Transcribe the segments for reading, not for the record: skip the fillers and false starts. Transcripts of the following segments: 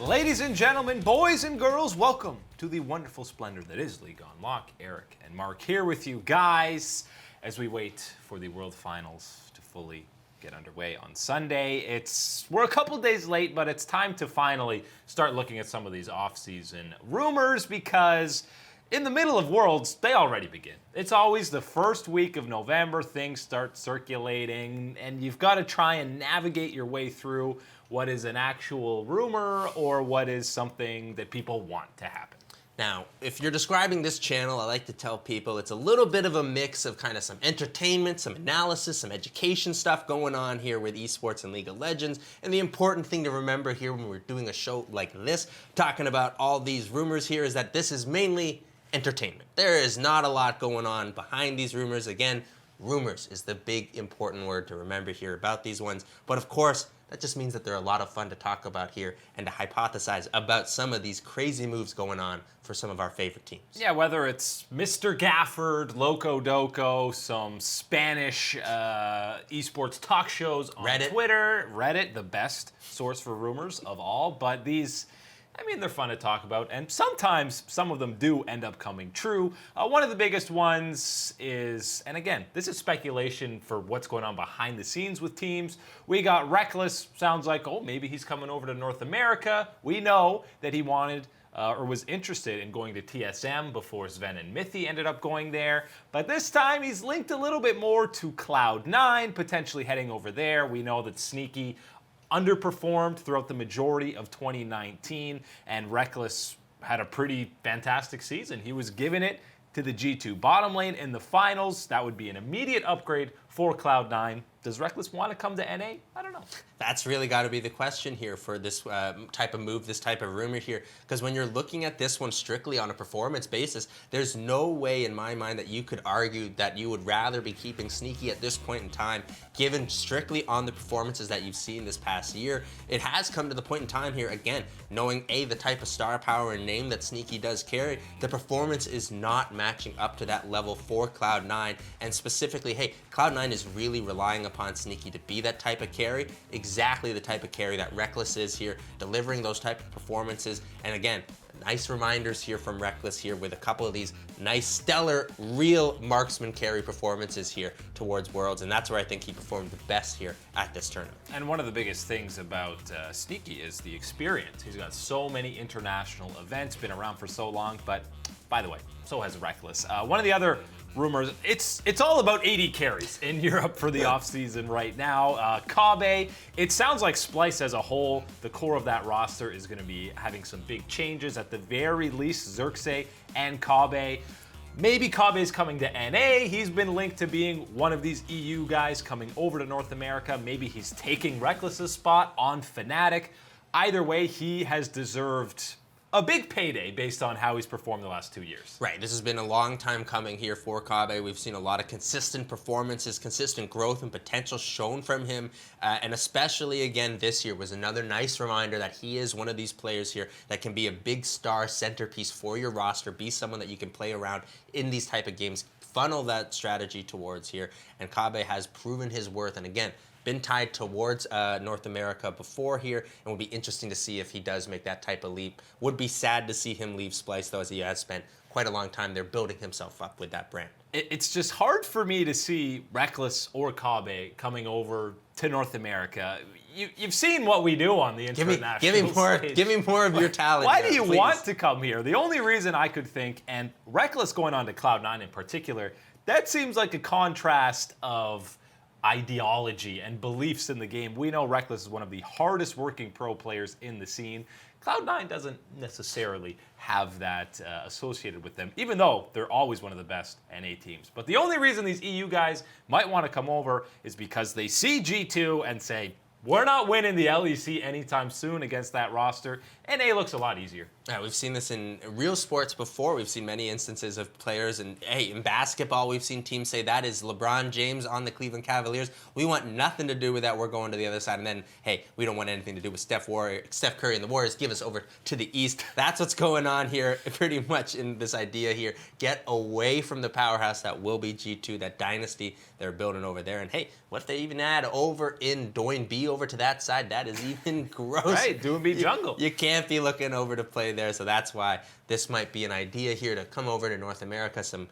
Ladies and gentlemen, boys and girls, welcome to the wonderful splendor that is League on Lock. Eric and Mark here with you guys as we wait for the World Finals to fully get underway on Sunday. We're a couple days late, but it's time to finally start looking at some of these off-season rumors because in the middle of Worlds, they already begin. It's always the first week of November, things start circulating, and you've got to try and navigate your way through what is an actual rumor or what is something that people want to happen. Now, if you're describing this channel, I like to tell people it's a little bit of a mix of kind of some entertainment, some analysis, some education stuff going on here with eSports and League of Legends. And the important thing to remember here when we're doing a show like this, talking about all these rumors here, is that this is mainly entertainment. There is not a lot going on behind these rumors. Again, rumors is the big important word to remember here about these ones. But of course, that just means that they're a lot of fun to talk about here and to hypothesize about some of these crazy moves going on for some of our favorite teams. Yeah, whether it's Mr. Gafford, Loco Doco, some Spanish esports talk shows on Twitter, Reddit, the best source for rumors of all, but these, I mean, they're fun to talk about, and sometimes some of them do end up coming true. One of the biggest ones is, and again, this is speculation for what's going on behind the scenes with teams. We got Rekkles, sounds like, oh, maybe he's coming over to North America. We know that he wanted or was interested in going to TSM before Sven and Mithy ended up going there. But this time he's linked a little bit more to Cloud9, potentially heading over there. We know that Sneaky underperformed throughout the majority of 2019, and Rekkles had a pretty fantastic season. He was giving it to the G2 bottom lane in the finals. That would be an immediate upgrade for Cloud9. Does Rekkles want to come to NA? I don't know. That's really got to be the question here for this type of move, this type of rumor here. Because when you're looking at this one strictly on a performance basis, there's no way in my mind that you could argue that you would rather be keeping Sneaky at this point in time, given strictly on the performances that you've seen this past year. It has come to the point in time here, again, knowing the type of star power and name that Sneaky does carry, the performance is not matching up to that level for Cloud9. And specifically, Cloud9 is really relying upon Sneaky to be that type of carry, exactly the type of carry that Rekkles is here, delivering those type of performances. And again, nice reminders here from Rekkles here with a couple of these nice, stellar, real marksman carry performances here towards Worlds, and that's where I think he performed the best here at this tournament. And one of the biggest things about Sneaky is the experience. He's got so many international events, been around for so long, but by the way, so has Rekkles. One of the other rumors, it's all about 80 carries in Europe for the offseason right now. Kabe, it sounds like Splice as a whole, the core of that roster is going to be having some big changes. At the very least, Xerxes and Kabe. Maybe Kabe's coming to NA. He's been linked to being one of these EU guys coming over to North America. Maybe he's taking Rekkles' spot on Fnatic. Either way, he has deserved a big payday based on how he's performed the last 2 years. Right, this has been a long time coming here for Kabe. We've seen a lot of consistent performances, consistent growth and potential shown from him. And especially again this year was another nice reminder that he is one of these players here that can be a big star centerpiece for your roster, be someone that you can play around in these type of games, funnel that strategy towards here. And Kabe has proven his worth, and again, been tied towards North America before here, and will be interesting to see if he does make that type of leap. Would be sad to see him leave Splice, though, as he has spent quite a long time there building himself up with that brand. It's just hard for me to see Rekkles or Kabe coming over to North America. You've seen what we do on the international stage. Give me more of your talent. Why do you want to come here? The only reason I could think, and Rekkles going on to Cloud9 in particular, that seems like a contrast of ideology and beliefs in the game. We know Rekkles is one of the hardest working pro players in the scene. Cloud9 doesn't necessarily have that associated with them, even though they're always one of the best NA teams. But the only reason these EU guys might want to come over is because they see G2 and say, we're not winning the LEC anytime soon against that roster. NA looks a lot easier. Yeah, we've seen this in real sports before. We've seen many instances of players, and in basketball, we've seen teams say that is LeBron James on the Cleveland Cavaliers. We want nothing to do with that. We're going to the other side. And then, we don't want anything to do with Steph Curry and the Warriors. Give us over to the East. That's what's going on here, pretty much in this idea here. Get away from the powerhouse that will be G2, that dynasty they're building over there. And what if they even add over in Doin B over to that side? That is even gross. Right, Doin B jungle. You can't can't be looking over to play there, so that's why this might be an idea here to come over to North America, some,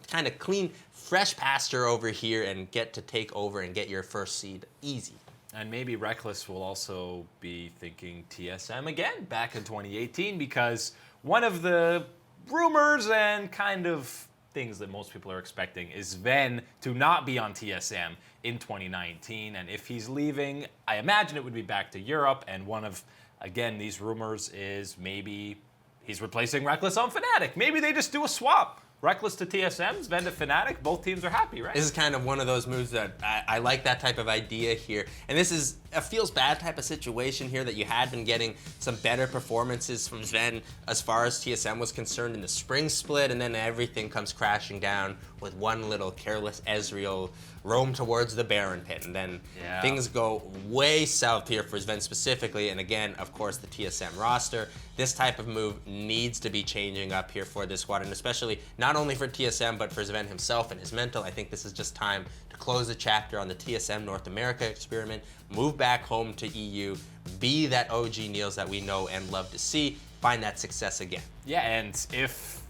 kind of clean, fresh pasture over here and get to take over and get your first seed easy. And maybe Rekkles will also be thinking TSM again back in 2018, because one of the rumors and kind of things that most people are expecting is Sven to not be on TSM in 2019. And if he's leaving, I imagine it would be back to Europe. And one of, again, these rumors is maybe he's replacing Rekkles on Fnatic. Maybe they just do a swap. Rekkles to TSM, Sven to Fnatic, both teams are happy, right? This is kind of one of those moves that I like that type of idea here. And this is a feels bad type of situation here that you had been getting some better performances from Sven as far as TSM was concerned in the spring split, and then everything comes crashing down with one little careless Ezreal roam towards the Baron pit. And then things go way south here for Sven specifically. And again, of course, the TSM roster. This type of move needs to be changing up here for this squad, and especially not only for TSM, but for Sven himself and his mental. I think this is just time to close the chapter on the TSM North America experiment, move back home to EU, be that OG Niels that we know and love to see, find that success again. Yeah, and if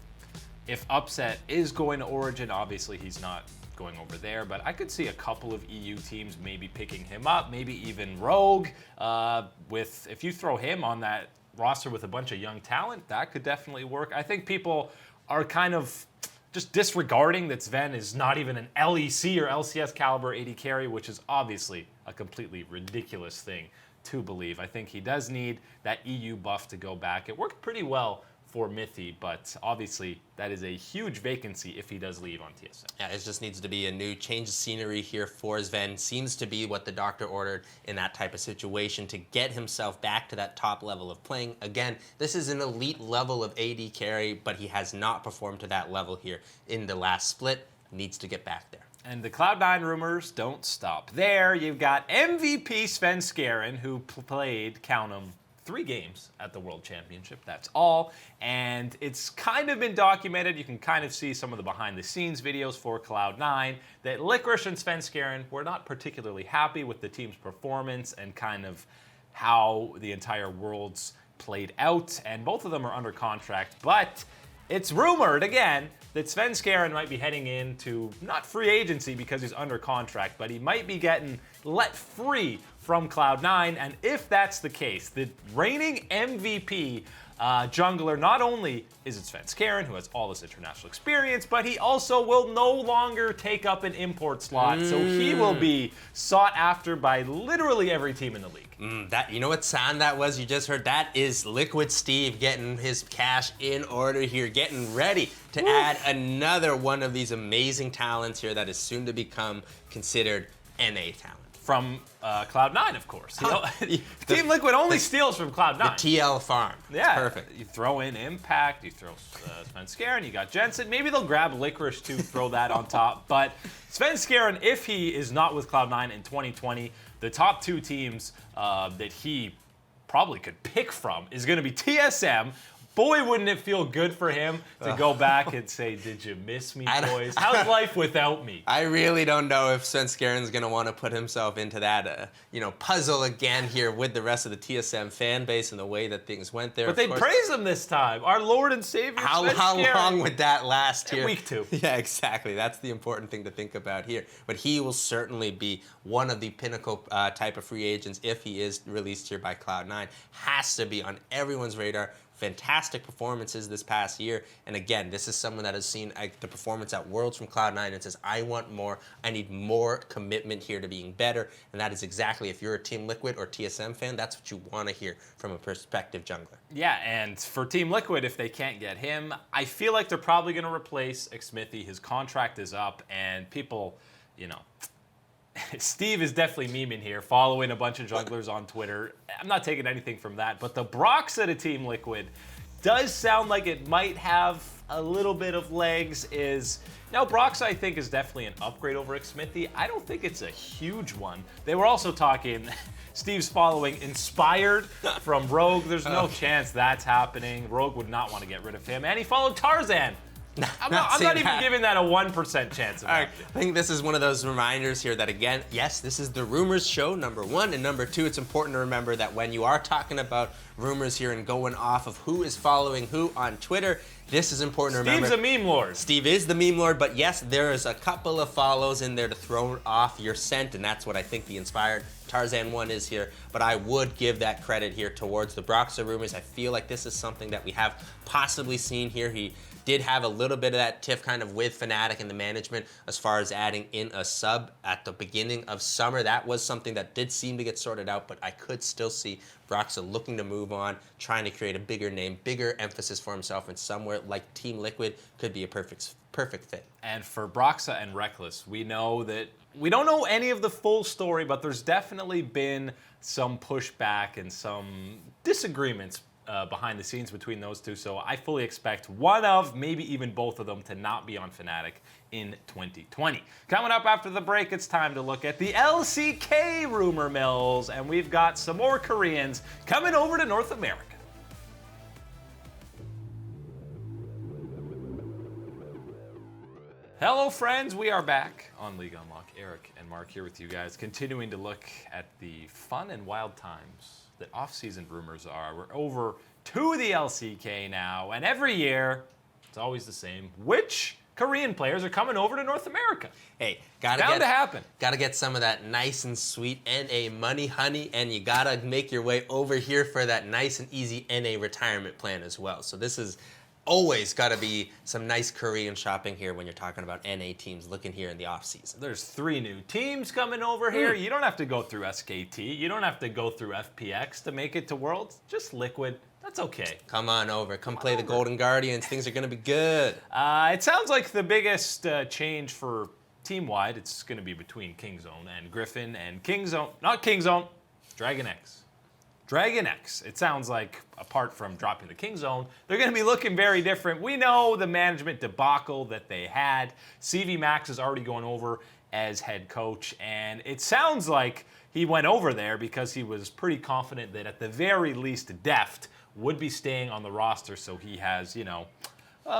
Upset is going to Origin, obviously he's not going over there, but I could see a couple of EU teams maybe picking him up, maybe even Rogue. If you throw him on that roster with a bunch of young talent, that could definitely work. I think people are kind of just disregarding that Sven is not even an LEC or LCS caliber AD carry, which is obviously a completely ridiculous thing to believe. I think he does need that EU buff to go back. It worked pretty well for Mithy, but obviously that is a huge vacancy if he does leave on TSM. Yeah, it just needs to be a new change of scenery here for Sven. Seems to be what the doctor ordered in that type of situation to get himself back to that top level of playing. Again, this is an elite level of AD carry, but he has not performed to that level here in the last split. Needs to get back there. And the Cloud9 rumors don't stop there. You've got MVP Svenskeren, who played, count 'em, 3 games at the World Championship, that's all. And it's kind of been documented, you can kind of see some of the behind the scenes videos for Cloud9, that Licorice and Svenskeren were not particularly happy with the team's performance and kind of how the entire Worlds played out. And both of them are under contract, but it's rumored, again, that Svenskeren might be heading into, not free agency because he's under contract, but he might be getting let free from Cloud9. And if that's the case, the reigning MVP jungler, not only is it Svenskeren, who has all this international experience, but he also will no longer take up an import slot. So he will be sought after by literally every team in the league. You know what sound that was you just heard? That is Liquid Steve getting his cash in order here, getting ready to add another one of these amazing talents here that is soon to become considered NA talent. From Cloud9, of course. Team Liquid only steals from Cloud9. The TL farm. Yeah, it's perfect. You throw in Impact, you throw Svenskeren, you got Jensen. Maybe they'll grab Licorice to throw that on top. But Svenskeren, if he is not with Cloud9 in 2020, the top 2 teams that he probably could pick from is going to be TSM. Boy, wouldn't it feel good for him to go back and say, did you miss me, boys? How's life without me? I really don't know if Svenskeren's going to want to put himself into that puzzle again here with the rest of the TSM fan base and the way that things went there. But they praise him this time. Our Lord and Savior, How long would that last here? Week 2. Yeah, exactly. That's the important thing to think about here. But he will certainly be one of the pinnacle type of free agents if he is released here by Cloud9. Has to be on everyone's radar. Fantastic performances this past year. And again, this is someone that has seen the performance at Worlds from Cloud9 and says, I want more. I need more commitment here to being better. And that is exactly, if you're a Team Liquid or TSM fan, that's what you want to hear from a prospective jungler. Yeah, and for Team Liquid, if they can't get him, I feel like they're probably going to replace Xmithy. His contract is up, and people, Steve is definitely memeing here, following a bunch of junglers on Twitter. I'm not taking anything from that, but the Broxah to Team Liquid does sound like it might have a little bit of legs. Now, Broxah, I think, is definitely an upgrade over Xmithy. I don't think it's a huge one. They were also talking, Steve's following Inspired from Rogue. There's no chance that's happening. Rogue would not want to get rid of him. And he followed Tarzan I'm not even giving that a 1% chance of that. I think this is one of those reminders here that, again, yes, this is the rumors show, number one. And number two, it's important to remember that when you are talking about rumors here and going off of who is following who on Twitter, this is important to remember. Steve's a meme lord. Steve is the meme lord, but yes, there is a couple of follows in there to throw off your scent, and that's what I think the inspired Tarzan one is here. But I would give that credit here towards the Broxah rumors. I feel like this is something that we have possibly seen here. He did have a little bit of that tiff kind of with Fnatic and the management as far as adding in a sub at the beginning of summer. That was something that did seem to get sorted out, but I could still see Broxah looking to move on, trying to create a bigger name, bigger emphasis for himself, and somewhere like Team Liquid could be a perfect fit. And for Broxah and Rekkles, we know that we don't know any of the full story, but there's definitely been some pushback and some disagreements behind the scenes between those two. So I fully expect one of, maybe even both of them, to not be on Fnatic in 2020. Coming up after the break, it's time to look at the LCK rumor mills, and we've got some more Koreans coming over to North America. Hello friends, we are back on League Unlock. Eric and Mark here with you guys, continuing to look at the fun and wild times that off-season rumors are. We're over to the LCK now, and every year, it's always the same. Which Korean players are coming over to North America? Hey, bound to happen. Gotta get some of that nice and sweet NA money, honey, and you gotta make your way over here for that nice and easy NA retirement plan as well. So this is always got to be some nice Korean shopping here when you're talking about NA teams looking here in the offseason. There's 3 new teams coming over here. You don't have to go through SKT. You don't have to go through FPX to make it to Worlds. Just Liquid. That's okay. Come on over. Come play the Golden Guardians. Things are going to be good. It sounds like the biggest change for team-wide, it's going to be between Kingzone and Griffin and Kingzone. Not Kingzone. Dragon X. Dragon X. It sounds like, apart from dropping the Kingzone, they're going to be looking very different. We know the management debacle that they had. CV Max is already going over as head coach, and it sounds like he went over there because he was pretty confident that at the very least Deft would be staying on the roster, so he has,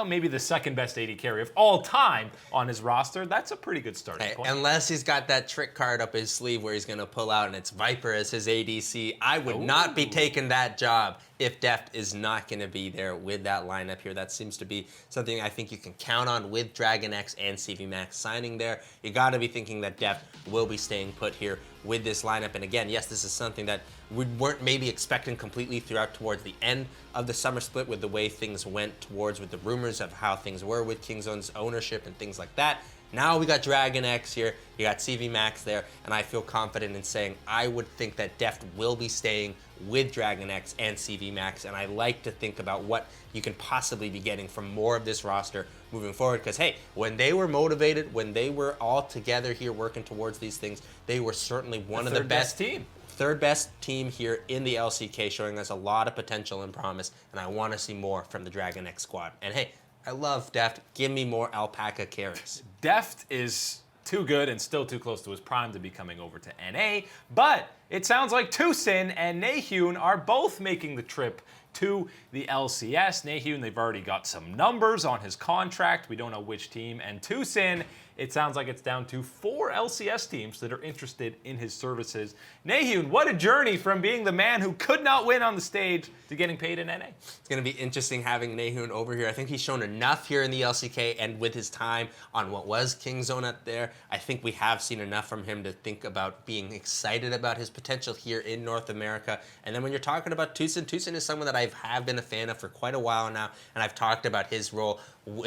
maybe the second best AD carry of all time on his roster. That's a pretty good starting point. Unless he's got that trick card up his sleeve where he's going to pull out and it's Viper as his ADC, I would not be taking that job if Deft is not going to be there with that lineup here. That seems to be something I think you can count on with Dragon X and CV Max signing there. You got to be thinking that Deft will be staying put here with this lineup. And again, yes, this is something that we weren't maybe expecting completely throughout towards the end of the summer split with the way things went towards with the rumors of how things were with Kingzone's ownership and things like that. Now we got Dragon X here, you got CV Max there, and I feel confident in saying I would think that Deft will be staying with Dragon X and CV Max, and I like to think about what you can possibly be getting from more of this roster moving forward, because hey, when they were motivated, when they were all together here working towards these things, they were certainly one of the best team. Third best team here in the LCK, showing us a lot of potential and promise, and I want to see more from the Dragon X squad. And hey, I love Deft. Give me more alpaca carries. Deft is too good and still too close to his prime to be coming over to NA, but it sounds like Tucson and Nahyun are both making the trip to the LCS. Nahyun, they've already got some numbers on his contract. We don't know which team. And Tucson, it sounds like it's down to 4 LCS teams that are interested in his services. Nahyun, what a journey from being the man who could not win on the stage to getting paid in NA. It's going to be interesting having Nahyun over here. I think he's shown enough here in the LCK and with his time on what was Kingzone up there. I think we have seen enough from him to think about being excited about his potential here in North America. And then when you're talking about Tucson, Tucson is someone that I have been a fan of for quite a while now, and I've talked about his role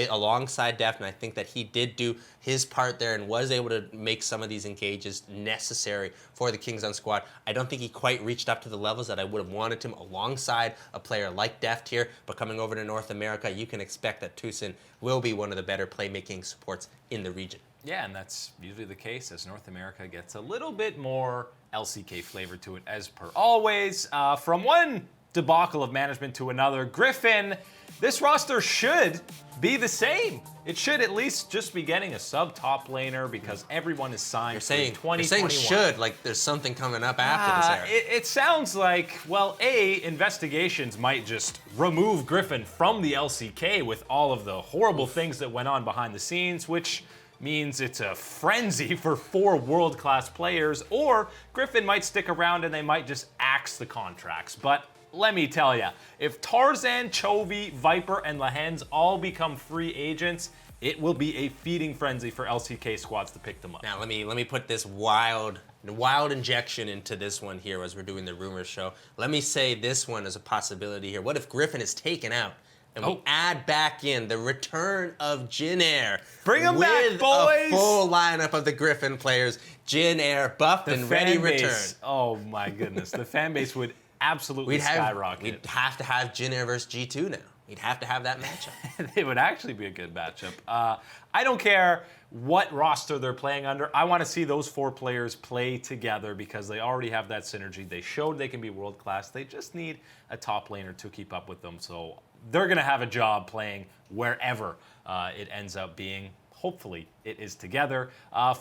alongside Deft, and I think that he did do his part there and was able to make some of these engages necessary for the Kingzone squad. I don't think he quite reached up to the levels that I would have wanted him alongside a player like Deft here, but coming over to North America, you can expect that Tucson will be one of the better playmaking supports in the region. Yeah, and that's usually the case as North America gets a little bit more LCK flavor to it, as per always. From one debacle of management to another. Griffin, this roster should be the same. It should at least just be getting a sub-top laner because everyone is signed for 2021. You're saying should, like there's something coming up after this era. It sounds like, well, investigations might just remove Griffin from the LCK with all of the horrible things that went on behind the scenes, which means it's a frenzy for 4 world-class players, or Griffin might stick around and they might just axe the contracts. But let me tell you, if Tarzan, Chovy, Viper, and Lehens all become free agents, it will be a feeding frenzy for LCK squads to pick them up. Now let me put this wild injection into this one here as we're doing the rumor show. Let me say this one is a possibility here. What if Griffin is taken out and we add back in the return of Jin Air? Bring him back, boys! A full lineup of the Griffin players. Jin Air buffed and ready return. Oh my goodness, the fan base would absolutely skyrocket. We'd have to have Jin Air versus G2 now. We'd have to have that matchup. It would actually be a good matchup. I don't care what roster they're playing under. I want to see those 4 players play together because they already have that synergy. They showed they can be world class. They just need a top laner to keep up with them. So they're going to have a job playing wherever it ends up being. Hopefully it is together.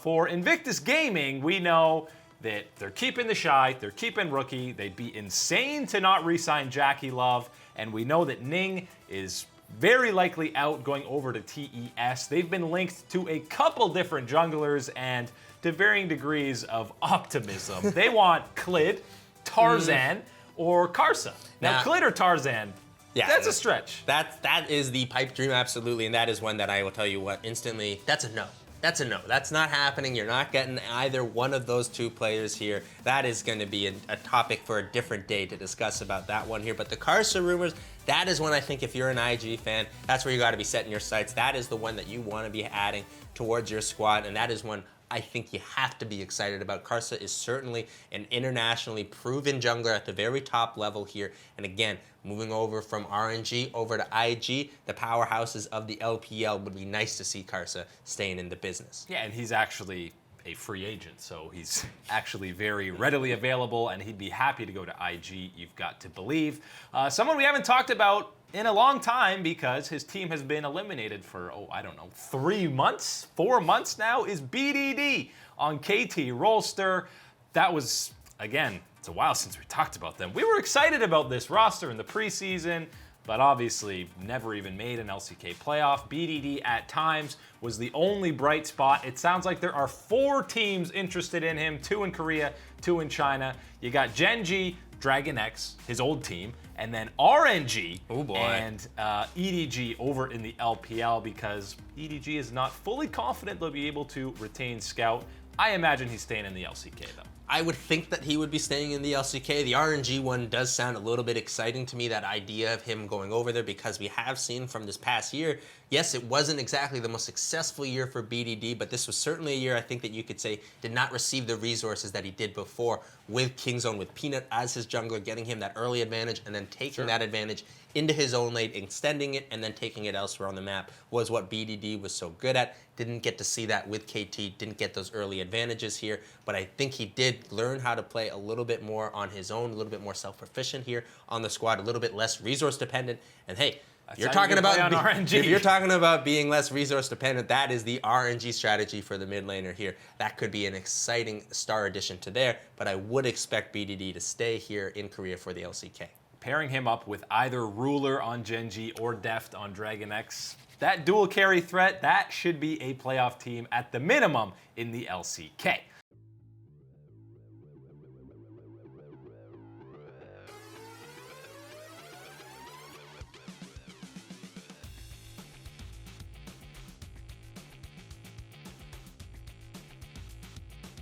For Invictus Gaming, we know that they're keeping the Shy, they're keeping Rookie. They'd be insane to not re-sign Jackie Love. And we know that Ning is very likely out going over to TES. They've been linked to a couple different junglers and to varying degrees of optimism. They want Clid, Tarzan, or Karsa. Now, Clid or Tarzan, that's a stretch. That is the pipe dream, absolutely. And that is one that I will tell you what, instantly, that's a no. That's a no. That's not happening. You're not getting either one of those 2 players here. That is going to be a topic for a different day to discuss about that one here. But the Karsa rumors, that is one I think if you're an IG fan, that's where you got to be setting your sights. That is the one that you want to be adding towards your squad. And that is one I think you have to be excited about. Karsa is certainly an internationally proven jungler at the very top level here. And again, moving over from RNG over to IG, the powerhouses of the LPL, would be nice to see Karsa staying in the business. Yeah, and he's actually a free agent, so he's actually very readily available, and he'd be happy to go to IG, you've got to believe. Someone we haven't talked about in a long time because his team has been eliminated for, 3 months, 4 months now, is BDD on KT Rolster. That was, again, it's a while since we talked about them. We were excited about this roster in the preseason, but obviously never even made an LCK playoff. BDD at times was the only bright spot. It sounds like there are 4 teams interested in him, 2 in Korea, 2 in China. You got Genji, Dragon X, his old team, and then RNG and EDG over in the LPL because EDG is not fully confident they'll be able to retain Scout. I imagine he's staying in the LCK though. I would think that he would be staying in the LCK. The RNG one does sound a little bit exciting to me, that idea of him going over there, because we have seen from this past year, yes, it wasn't exactly the most successful year for BDD, but this was certainly a year I think that you could say did not receive the resources that he did before with Kingzone, with Peanut as his jungler, getting him that early advantage and then taking that advantage into his own lane, extending it, and then taking it elsewhere on the map was what BDD was so good at. Didn't get to see that with KT, didn't get those early advantages here, but I think he did learn how to play a little bit more on his own, a little bit more self-proficient here on the squad, a little bit less resource dependent, and hey, you're talking about RNG. If you're talking about being less resource dependent, that is the RNG strategy for the mid laner here. That could be an exciting star addition to there, but I would expect BDD to stay here in Korea for the LCK. Pairing him up with either Ruler on Genji or Deft on Dragon X, that dual carry threat, that should be a playoff team at the minimum in the LCK.